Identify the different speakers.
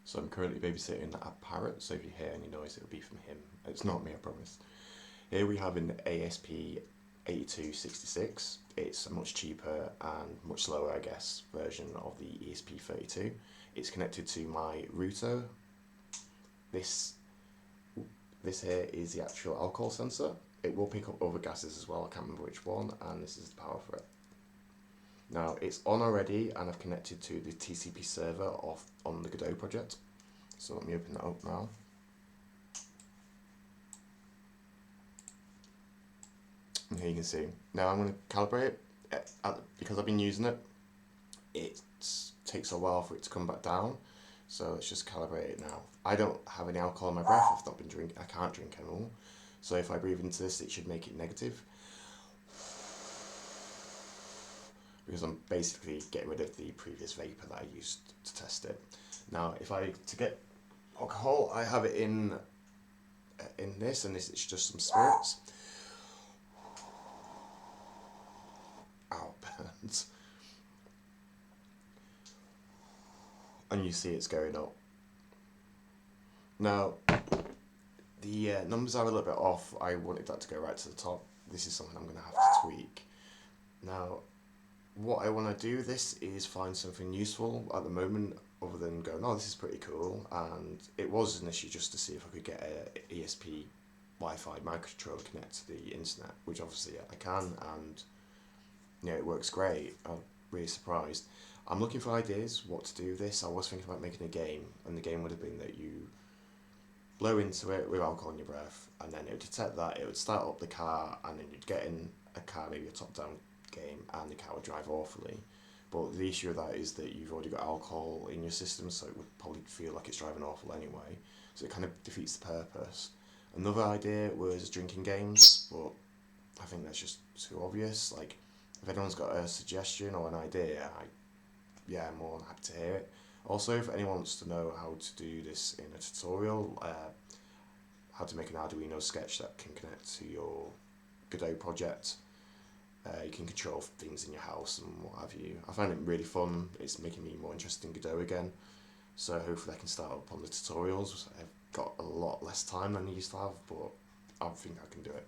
Speaker 1: So I'm currently babysitting a parrot, so if you hear any noise it'll be from him. It's not me, I promise. Here we have an ESP8266. It's a much cheaper and much slower, I guess, version of the ESP32. It's connected to my router. This here is the actual alcohol sensor. It will pick up other gases as well, I can't remember which one, and this is the power for it. Now it's on already, and I've connected to the TCP server on the Godot project. So let me open that up now. And here you can see. Now I'm going to calibrate it. Because I've been using it, it takes a while for it to come back down. So let's just calibrate it now. I don't have any alcohol in my breath. I've not been drinking. I can't drink anymore. So if I breathe into this, it should make it negative. Because I'm basically getting rid of the previous vapor that I used to test it. Now, to get alcohol, I have it in this, and this is just some spirits. Ow, burns. And you see it's going up. Now, the numbers are a little bit off. I wanted that to go right to the top. This is something I'm going to have to tweak. Now, what I want to do this is find something useful at the moment, other than going, oh, this is pretty cool. And it was initially just to see if I could get a ESP Wi-Fi microcontroller connected to the internet, which obviously I can, and it works great. I'm really surprised. I'm looking for ideas what to do with this. I was thinking about making a game, and the game would have been that you blow into it with alcohol in your breath, and then it would detect that, it would start up the car, and then you'd get in a car, maybe a top-down game, and the car would drive awfully. But the issue with that is that you've already got alcohol in your system, so it would probably feel like it's driving awful anyway, so it kind of defeats the purpose. Another idea was drinking games, but I think that's just too obvious. Like, if anyone's got a suggestion or an idea, I'm more than happy to hear it. Also, if anyone wants to know how to do this in a tutorial, how to make an Arduino sketch that can connect to your Godot project, you can control things in your house and what have you. I find it really fun. It's making me more interested in Godot again. So hopefully I can start up on the tutorials. I've got a lot less time than I used to have, but I think I can do it.